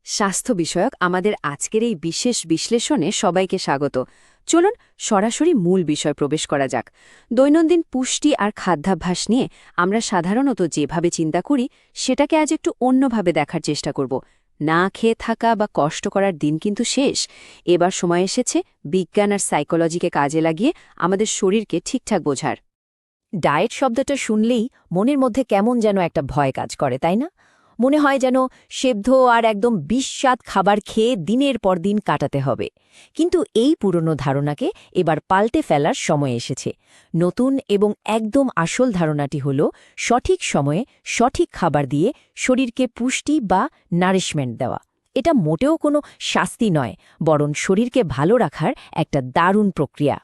স্বাস্থ্য বিষয়ক আমাদের আজকের এই বিশেষ বিশ্লেষণে সবাইকে স্বাগত। চলুন সরাসরি মূল বিষয় প্রবেশ করা যাক। দৈনন্দিন পুষ্টি আর খাদ্যাভ্যাস নিয়ে আমরা সাধারণত যেভাবে চিন্তা করি সেটাকে আজ একটু অন্যভাবে দেখার চেষ্টা করব। না খেয়ে থাকা বা কষ্ট করার দিন কিন্তু শেষ। এবার সময় এসেছে বিজ্ঞান আর সাইকোলজিকে কাজে লাগিয়ে আমাদের শরীরকে ঠিকঠাক বোঝার। ডায়েট শব্দটা শুনলেই মনের মধ্যে কেমন যেন একটা ভয় কাজ করে, তাই না? মনে হয় যেন সেদ্ধ আর একদম বিস্বাদ খাবার খেয়ে দিনের পর দিন কাটাতে হবে। কিন্তু এই পুরনো ধারণাকে এবার পাল্টে ফেলার সময় এসেছে। নতুন এবং একদম আসল ধারণাটি হল সঠিক সময়ে সঠিক খাবার দিয়ে শরীরকে পুষ্টি বা নারিশমেন্ট দেওয়া। এটা মোটেও কোনো শাস্তি নয়, বরং শরীরকে ভালো রাখার একটা দারুণ প্রক্রিয়া।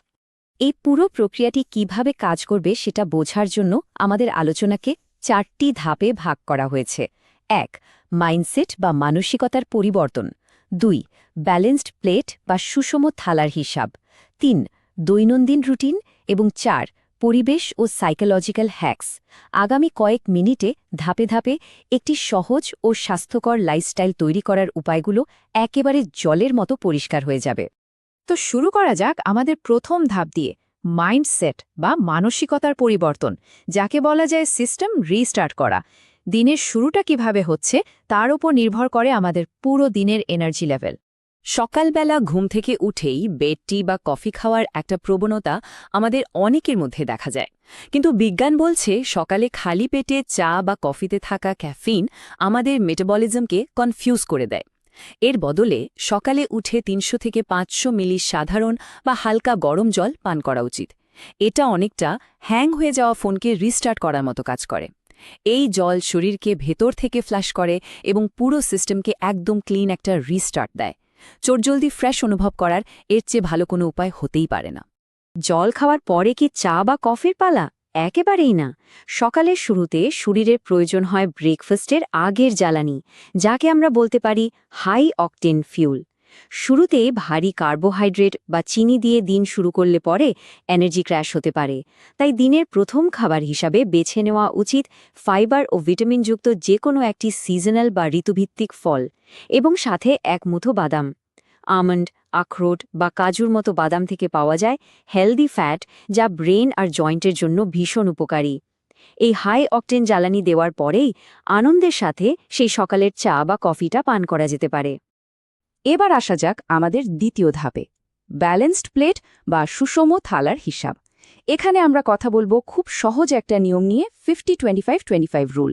এই পুরো প্রক্রিয়াটি কিভাবে কাজ করবে সেটা বোঝার জন্য আমাদের আলোচনাকে 4টি ধাপে ভাগ করা হয়েছে। 1. মাইন্ডসেট বা মানসিকতার পরিবর্তন। 2. ব্যালেন্সড প্লেট বা সুষম থালার হিসাব। 3. দৈনন্দিন রুটিন এবং 4. পরিবেশ ও সাইকোলজিক্যাল হ্যাকস। আগামী কয়েক মিনিটে ধাপে ধাপে একটি সহজ ও স্বাস্থ্যকর লাইফস্টাইল তৈরি করার উপায়গুলো একেবারে জলের মতো পরিষ্কার হয়ে যাবে। তো শুরু করা যাক আমাদের প্রথম ধাপ দিয়ে, মাইন্ডসেট বা মানসিকতার পরিবর্তন, যাকে বলা যায় সিস্টেম রিস্টার্ট করা। দিনের শুরুটা কিভাবে হচ্ছে তার উপর নির্ভর করে আমাদের পুরো দিনের এনার্জি লেভেল। সকালবেলা ঘুম থেকে উঠেই বেড টি বা কফি খাওয়ার একটা প্রবণতা আমাদের অনেকের মধ্যে দেখা যায়। কিন্তু বিজ্ঞান বলছে সকালে খালি পেটে চা বা কফিতে থাকা ক্যাফিন আমাদের মেটাবলিজমকে কনফিউজ করে দেয়। এর বদলে সকালে উঠে 300 থেকে 500 মিলি সাধারণ বা হালকা গরম জল পান করা উচিত। এটা অনেকটা হ্যাং হয়ে যাওয়া ফোনকে রিস্টার্ট করার মতো কাজ করে। এই জল শরীরকে ভেতর থেকে ফ্ল্যাশ করে এবং পুরো সিস্টেমকে একদম ক্লিন একটা রিস্টার্ট দেয়। চটজলদি ফ্রেশ অনুভব করার এর চেয়ে ভালো কোনো উপায় হতেই পারে না। জল খাওয়ার পরে কি চা বা কফির পালা? একেবারেই না। সকালের শুরুতে শরীরের প্রয়োজন হয় ব্রেকফাস্টের আগের জ্বালানি, যাকে আমরা বলতে পারি হাই অকটেন ফিউল। শুরুতে ভারী কার্বোহাইড্রেট বা চিনি দিয়ে দিন শুরু করলে পরে এনার্জি ক্র্যাশ হতে পারে। তাই দিনের প্রথম খাবার হিসাবে বেছে নেওয়া উচিত ফাইবার ও ভিটামিনযুক্ত যে কোনো একটি সিজনাল বা ঋতুভিত্তিক ফল এবং সাথে এক মুঠো বাদাম। আমন্ড, আখরোট বা কাজুর মতো বাদাম থেকে পাওয়া যায় হেলদি ফ্যাট, যা ব্রেন আর জয়েন্টের জন্য ভীষণ উপকারী। এই হাই অকটেন জ্বালানি দেওয়ার পরেই আনন্দের সাথে সেই সকালের চা বা কফিটা পান করা যেতে পারে। এবার আসা যাক আমাদের দ্বিতীয় ধাপে, ব্যালেন্সড প্লেট বা সুষম থালার হিসাব। এখানে আমরা কথা বলবো খুব সহজ একটা নিয়ম নিয়ে, 50-25-25 রুল।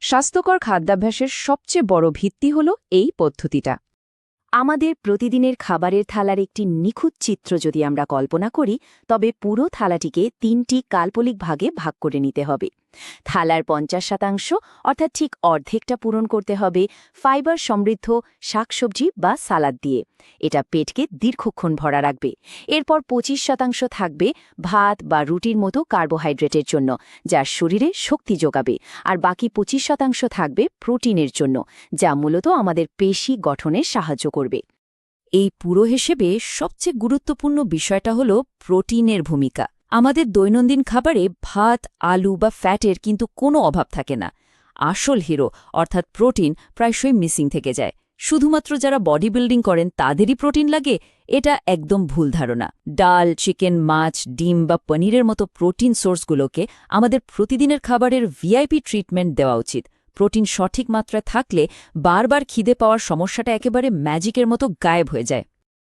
স্বাস্থ্যকর খাদ্যাভ্যাসের সবচেয়ে বড় ভিত্তি হল এই পদ্ধতিটা। আমাদের প্রতিদিনের খাবারের থালার একটি নিখুঁত চিত্র যদি আমরা কল্পনা করি, তবে পুরো থালাটিকে 3টি কাল্পনিক ভাগে ভাগ করে নিতে হবে। থালার 50% অর্থাৎ ঠিক অর্ধেকটা পূরণ করতে হবে ফাইবার সমৃদ্ধ শাকসবজি বা সালাদ দিয়ে। এটা পেটকে দীর্ঘক্ষণ ভরা রাখবে। এরপর 25% থাকবে ভাত বা রুটির মতো কার্বোহাইড্রেটের জন্য, যা শরীরে শক্তি যোগাবে। আর বাকি 25% থাকবে প্রোটিনের জন্য, যা মূলত আমাদের পেশি গঠনে সাহায্য করবে। এই পুরো হিসেবে সবচেয়ে গুরুত্বপূর্ণ বিষয়টা হল প্রোটিনের ভূমিকা। আমাদের দৈনন্দিন খাবারে ভাত, আলু বা ফ্যাটের কিন্তু কোনো অভাব থাকে না। আসল হিরো অর্থাৎ প্রোটিন প্রায়শই মিসিং থেকে যায়। শুধুমাত্র যারা বডি বিল্ডিং করেন তাদেরই প্রোটিন লাগে, এটা একদম ভুল ধারণা। ডাল, চিকেন, মাছ, ডিম বা পনিরের মতো প্রোটিন সোর্সগুলোকে আমাদের প্রতিদিনের খাবারের ভিআইপি ট্রিটমেন্ট দেওয়া উচিত। প্রোটিন সঠিক মাত্রায় থাকলে বারবার খিদে পাওয়ার সমস্যাটা একেবারে ম্যাজিকের মতো গায়েব হয়ে যায়।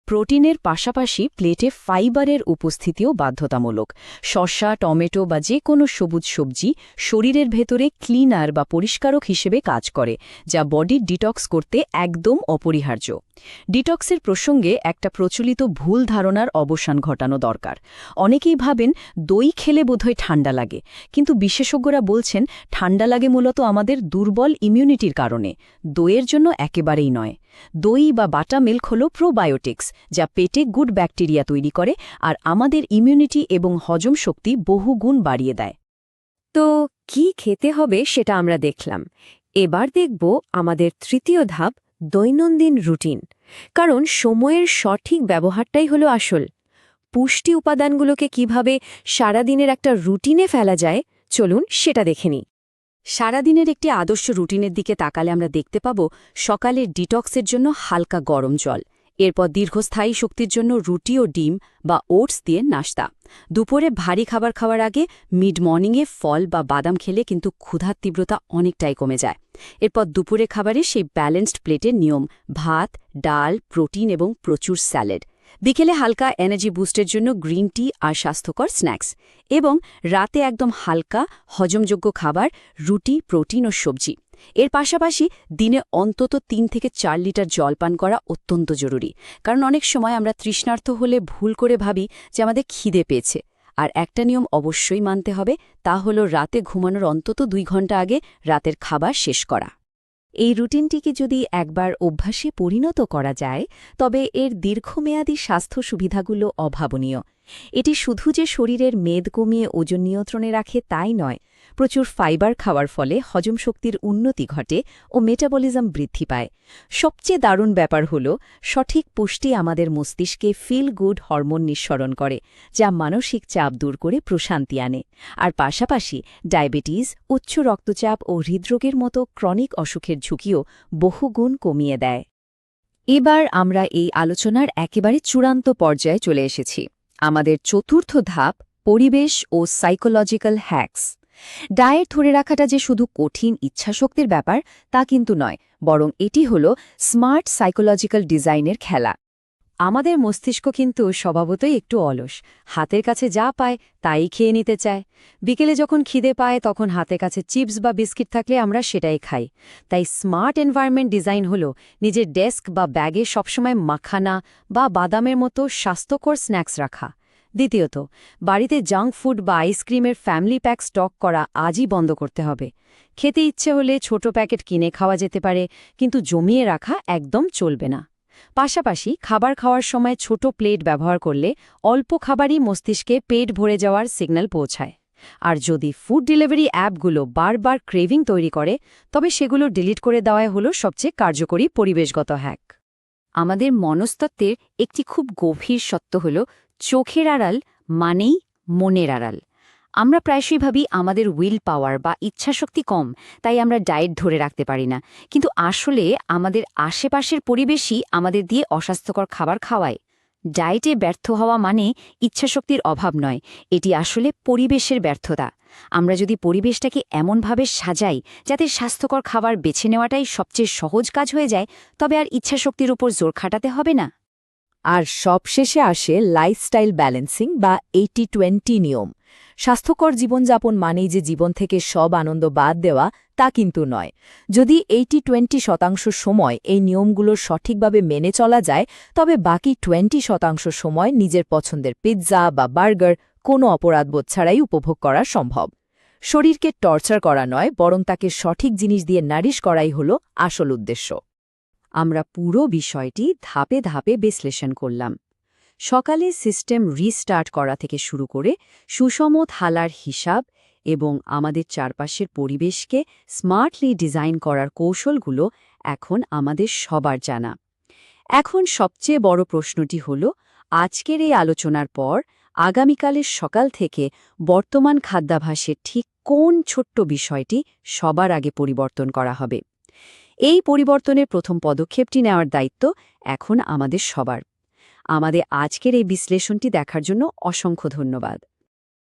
প্রোটিনের পাশাপাশি প্লেটে ফাইবারের উপস্থিতিও বাধ্যতামূলক। শসা, টমেটো বা যে কোনো সবুজ সবজি শরীরের ভেতরে ক্লিনার বা পরিষ্কারক হিসেবে কাজ করে, যা বডি ডিটক্স করতে একদম অপরিহার্য। ডিটক্সের প্রসঙ্গে একটা প্রচলিত ভুল ধারণার অবসান ঘটানো দরকার। অনেকেই ভাবেন দই খেলে বোধহয় ঠান্ডা লাগে, কিন্তু বিশেষজ্ঞরা বলছেন ঠান্ডা লাগে মূলত আমাদের দুর্বল ইমিউনিটির কারণে। দইয়ের জন্য একেবারেই নয়। দই বা বাটা মিল্ক হল প্রোবায়োটিক্স, যা পেটে গুড ব্যাকটেরিয়া তৈরি করে আর আমাদের ইমিউনিটি এবং হজম শক্তি বহুগুণ বাড়িয়ে দেয়। তো কি খেতে হবে সেটা আমরা দেখলাম। এবার দেখব আমাদের তৃতীয় ধাপ, দৈনন্দিন রুটিন। কারণ সময়ের সঠিক ব্যবহারটাই হলো আসল। পুষ্টি উপাদানগুলোকে কিভাবে সারাদিনের একটা রুটিনে ফেলা যায়, চলুন সেটা দেখে নিই। সারাদিনের একটি আদর্শ রুটিনের দিকে তাকালে আমরা দেখতে পাব সকালের ডিটক্সের জন্য হালকা গরম জল, এরপর দীর্ঘস্থায়ী শক্তির জন্য রুটি ও ডিম বা ওটস দিয়ে নাস্তা। দুপুরে ভারী খাবার খাওয়ার আগে মিড মর্নিংয়ে ফল বা বাদাম খেলে কিন্তু ক্ষুধার তীব্রতা অনেকটাই কমে যায়। এরপর দুপুরে খাবারে সেই ব্যালেন্সড প্লেটের নিয়ম: ভাত, ডাল, প্রোটিন এবং প্রচুর স্যালাড। বিকেলে হালকা এনার্জি বুস্টের জন্য গ্রিন টি আর স্বাস্থ্যকর স্ন্যাক্স। এবং রাতে একদম হালকা হজমযোগ্য খাবার, রুটি, প্রোটিন ও সবজি। এর পাশাপাশি দিনে অন্তত ৩ থেকে ৪ লিটার জল পান করা অত্যন্ত জরুরি, কারণ অনেক সময় আমরা তৃষ্ণার্ত হলে ভুল করে ভাবি যে আমাদের খিদে পেয়েছে। আর একটা নিয়ম অবশ্যই মানতে হবে, তা হলো রাতে ঘুমানোর অন্তত ২ ঘন্টা আগে রাতের খাবার শেষ করা। এই রুটিনটিকে যদি একবার অভ্যাসে পরিণত করা যায়, তবে এর দীর্ঘমেয়াদী স্বাস্থ্য সুবিধাগুলো অভাবনীয়। এটি শুধু যে শরীরের মেদ কমিয়ে ওজন নিয়ন্ত্রণে রাখে তাই নয়, প্রচুর ফাইবার খাওয়ার ফলে হজম শক্তির উন্নতি ঘটে ও মেটাবলিজম বৃদ্ধি পায়। সবচেয়ে দারুণ ব্যাপার হল, সঠিক পুষ্টি আমাদের মস্তিষ্কে ফিল গুড হরমোন নিঃসরণ করে, যা মানসিক চাপ দূর করে প্রশান্তি আনে। আর পাশাপাশি ডায়াবেটিস, উচ্চ রক্তচাপ ও হৃদরোগের মতো ক্রনিক অসুখের ঝুঁকিও বহুগুণ কমিয়ে দেয়। এবার আমরা এই আলোচনার একেবারে চূড়ান্ত পর্যায়ে চলে এসেছি, আমাদের চতুর্থ ধাপ: পরিবেশ ও সাইকোলজিক্যাল হ্যাকস। ডায়েট ধরে রাখাটা যে শুধু কঠিন ইচ্ছাশক্তির ব্যাপার তা কিন্তু নয়, বরং এটি হল স্মার্ট সাইকোলজিক্যাল ডিজাইনের খেলা। আমাদের মস্তিষ্ক কিন্তু স্বভাবতই একটু অলস, হাতের কাছে যা পায় তাই খেয়ে নিতে চায়। বিকেলে যখন খিদে পায় তখন হাতের কাছে চিপস বা বিস্কিট থাকলে আমরা সেটাই খাই। তাই স্মার্ট এনভায়রনমেন্ট ডিজাইন হল নিজের ডেস্ক বা ব্যাগে সবসময় মাখানা বা বাদামের মতো স্বাস্থ্যকর স্ন্যাক্স রাখা। দ্বিতীয়ত, বাড়িতে জাঙ্ক ফুড বা আইসক্রিমের ফ্যামিলি প্যাক স্টক করা আজই বন্ধ করতে হবে। খেতে ইচ্ছে হলে ছোট প্যাকেট কিনে খাওয়া যেতে পারে, কিন্তু জমিয়ে রাখা একদম চলবে না। পাশাপাশি খাবার খাওয়ার সময় ছোট প্লেট ব্যবহার করলে অল্প খাবারই মস্তিষ্কে পেট ভরে যাওয়ার সিগন্যাল পৌঁছায়। আর যদি ফুড ডেলিভারি অ্যাপগুলো বারবার ক্রেভিং তৈরি করে, তবে সেগুলো ডিলিট করে দেওয়াই হলো সবচেয়ে কার্যকরী পরিবেশগত হ্যাক। আমাদের মনস্তত্ত্বের একটি খুব গভীর সত্য হল, চোখের আড়াল মানেই মনের আড়াল। আমরা প্রায়শই ভাবি আমাদের উইল পাওয়ার বা ইচ্ছাশক্তি কম, তাই আমরা ডায়েট ধরে রাখতে পারি না। কিন্তু আসলে আমাদের আশেপাশের পরিবেশই আমাদের দিয়ে অস্বাস্থ্যকর খাবার খাওয়ায়। ডায়েটে ব্যর্থ হওয়া মানে ইচ্ছাশক্তির অভাব নয়, এটি আসলে পরিবেশের ব্যর্থতা। আমরা যদি পরিবেশটাকে এমনভাবে সাজাই যাতে স্বাস্থ্যকর খাবার বেছে নেওয়াটাই সবচেয়ে সহজ কাজ হয়ে যায়, তবে আর ইচ্ছাশক্তির উপর জোর খাটাতে হবে না। আর সবশেষে আসে লাইফস্টাইল ব্যালেন্সিং বা 80-20 নিয়ম। স্বাস্থ্যকর জীবনযাপন মানেই যে জীবন থেকে সব আনন্দ বাদ দেওয়া, তা কিন্তু নয়। যদি 80-20% সময় এই নিয়মগুলো সঠিকভাবে মেনে চলা যায়, তবে বাকি 20% সময় নিজের পছন্দের পিৎজা বা বার্গার কোনো অপরাধবোধ ছাড়াই উপভোগ করা সম্ভব। শরীরকে টর্চার করা নয়, বরং তাকে সঠিক জিনিস দিয়ে নারিশ করাই হল আসল উদ্দেশ্য। আমরা পুরো বিষয়টি ধাপে ধাপে বিশ্লেষণ করলাম। সকালে সিস্টেম রিস্টার্ট করা থেকে শুরু করে সুষম থালার হিসাব এবং আমাদের চারপাশের পরিবেশকে স্মার্টলি ডিজাইন করার কৌশলগুলো এখন আমাদের সবার জানা। এখন সবচেয়ে বড় প্রশ্নটি হল, আজকের এই আলোচনার পর আগামীকালের সকাল থেকে বর্তমান খাদ্যাভ্যাসের ঠিক কোন ছোট্ট বিষয়টি সবার আগে পরিবর্তন করা হবে? এই পরিবর্তনের প্রথম পদক্ষেপটি নেওয়ার দায়িত্ব এখন আমাদের সবার। আমাদের আজকের এই বিশ্লেষণটি দেখার জন্য অসংখ্য ধন্যবাদ।